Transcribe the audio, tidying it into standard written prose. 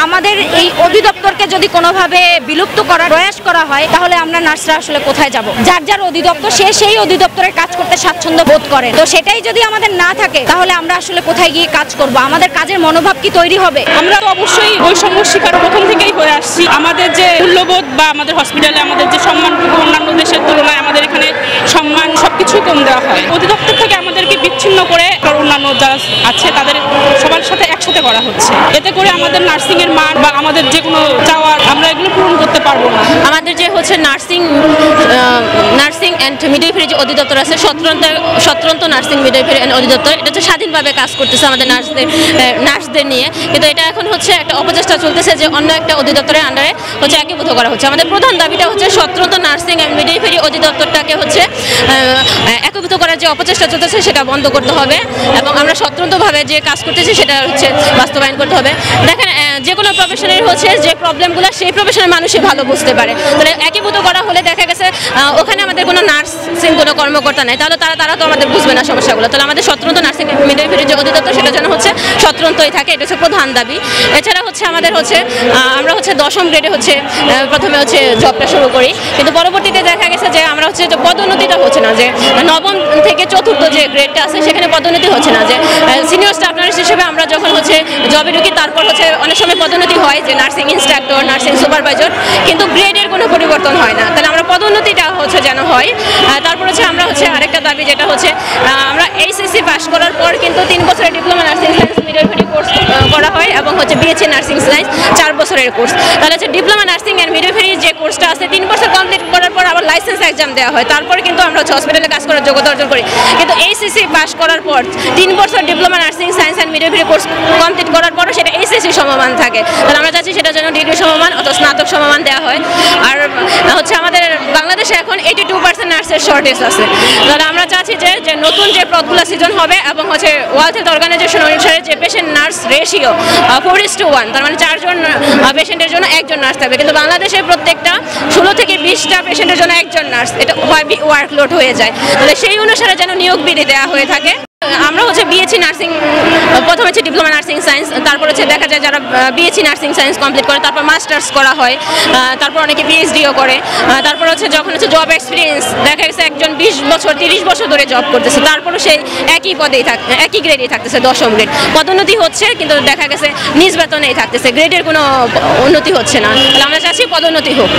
আমাদের এই অধিদপ্তরকে যদি কোনোভাবে বিলুপ্ত করার প্রয়াস করা হয় তাহলে আমরা নার্সরা আসলে কোথায় যাব? যার যার অধিদপ্তর সে সেই অধিদপ্তরের কাজ করতে স্বাচ্ছন্দ্য বোধ করে, তো সেটাই যদি আমাদের না থাকে তাহলে আমরা আসলে কোথায় গিয়ে কাজ করব? আমাদের কাজের মনোভাব কি তৈরি হবে? আমরা তো অবশ্যই বৈষম্য শিকার প্রথম থেকেই হয়ে আসছি। আমাদের যে মূল্যবোধ বা আমাদের হসপিটালে আমাদের যে সম্মানটুকু অন্যান্য দেশের তুলনায় আমাদের এখানে সম্মান সবকিছু কম দেওয়া হয়। অধিদপ্তর থেকে আমাদেরকে বিচ্ছিন্ন করে অন্যান্য যারা আছে তাদের সবার সাথে একসাথে করা হচ্ছে। এতে করে আমাদের নার্সিং এর মান বা আমাদের যে কোনো চাওয়া আমরা এগুলো পূরণ করতে পারবো না। আমাদের যে হচ্ছে নার্সিং অ্যান্ড মিডওয়াইফারি যে অধিদপ্তর আছে, স্বতন্ত্র নার্সিং মিডওয়াইফারি অ্যান্ড অধিদপ্তর, এটা হচ্ছে স্বাধীনভাবে কাজ করতেছে আমাদের নার্সদের নিয়ে, কিন্তু এটা এখন হচ্ছে একটা অপচেষ্টা চলতেছে যে অন্য একটা অধিদপ্তরের আন্ডারে হচ্ছে একীভূত করা হচ্ছে। আমাদের প্রধান দাবিটা হচ্ছে স্বতন্ত্র নার্সিং অ্যান্ড মিডওয়াইফারি অধিদপ্তরটাকে হচ্ছে একীভূত করার যে অপচেষ্টা চলতেছে সেটা বন্ধ করতে হবে এবং আমরা স্বতন্ত্রভাবে যে কাজ করতেছি সেটা হচ্ছে বাস্তবায়ন করতে হবে। দেখেন, যে কোনো প্রফেশনের হচ্ছে যে প্রবলেমগুলো সেই প্রফেশনের মানুষই ভালো বুঝতে পারে। তাহলে একীভূত করা হলে দেখা গেছে ওখানে আমাদের কোনো নার্সিং কোনো কর্মকর্তা নেই, তাহলে তারা তো আমাদের বুঝবে না সমস্যাগুলো। তাহলে আমাদের স্বতন্ত্র নার্সিং মিডওয়াইফারি যে অধিদপ্তর সেটা যেন হচ্ছে স্বতন্ত্রই থাকে, এটা হচ্ছে প্রধান দাবি। এছাড়া হচ্ছে আমাদের হচ্ছে আমরা হচ্ছে 10ম গ্রেডে হচ্ছে প্রথমে হচ্ছে জবটা শুরু করি, কিন্তু পরবর্তীতে দেখা গেছে যে আমরা হচ্ছে যে পদোন্নতিটা হচ্ছে না, যে 9ম থেকে 4র্থ যে গ্রেডটা আছে সেখানে পদোন্নতি হচ্ছে না। যে সিনিয়র স্টাফ নার্স হিসেবে আমরা যখন হচ্ছে জবে ঢুকি তারপর হচ্ছে অনেক সময় পদোন্নতি হয় যে নার্সিং ইনস্ট্রাক্টর, নার্সিং সুপারভাইজার, কিন্তু গ্রেডের কোনো পরিবর্তন হয় না। তাহলে আমরা পদোন্নতিটা হচ্ছে যেন হয়। তারপর হচ্ছে আমরা হচ্ছে আরেকটা দাবি যেটা হচ্ছে আমরা এইচএসসি পাস করার পর কিন্তু 3 বছরের diploma nursing science midwifery course করা হয় এবং হচ্ছে বিএসসি নার্সিং সায়েন্স 4 বছরের কোর্স। তাহলে হচ্ছে ডিপ্লোমা নার্সিং অ্যান্ড মিডওয়াইফারি যে কোর্সটা আছে 3 বছর কমপ্লিট করার পর আবার লাইসেন্স এক্সাম দেওয়া হয়, তারপরে কিন্তু আমরা হচ্ছে হসপিটালে কাজ করার যোগ্যতা অর্জন করি। কিন্তু এইচএসসি পাস করার পর 3 বছর diploma nursing science and midwifery course complete করার পরও সেটা এইচএসসি সমমান থাকে। তাহলে আমরা চাচ্ছি সেটা যেন ডিগ্রি সমমান অথবা স্নাতক সমমান দেওয়া হয়। আর হচ্ছে আমাদের বাংলাদেশে এখন 82% নার্সের শর্টেজ আছে। তাহলে আমরা চাচ্ছি যে নতুন যে পদগুলো সৃজন হবে এবং হচ্ছে ওয়ার্ল্ড হেলথ অর্গানাইজেশন অনুসারে যে পেশেন্ট নার্স রেশিও 4:1, তার মানে 4 জন পেশেন্টের জন্য 1 জন নার্স থাকবে, কিন্তু বাংলাদেশে প্রত্যেকটা 16 থেকে 20টা পেশেন্টের জন্য 1 জন নার্স, এটা ওয়ার্কলোড হয়ে যায়। তাহলে সেই অনুসারে যেন নিয়োগ বিধি দেওয়া হয়ে থাকে। আমরা হচ্ছে বিএসসি নার্সিং, প্রথমে হচ্ছে ডিপ্লোমা নার্সিং সায়েন্স, তারপর হচ্ছে দেখা যায় যারা বিএসসি নার্সিং সায়েন্স কমপ্লিট করে তারপর মাস্টার্স করা হয়, তারপর অনেকে পিএইচডিও করে। তারপর হচ্ছে যখন হচ্ছে জব এক্সপিরিয়েন্স দেখা গেছে একজন 20 বছর 30 বছর ধরে জব করতেছে, তারপরও সেই একই পদেই একই গ্রেডেই থাকতেছে, 10ম গ্রেড। পদোন্নতি হচ্ছে কিন্তু দেখা গেছে নিজ বেতনেই থাকতেছে, গ্রেডের কোনো উন্নতি হচ্ছে না। তাহলে আমরা চাচ্ছি পদোন্নতি হোক।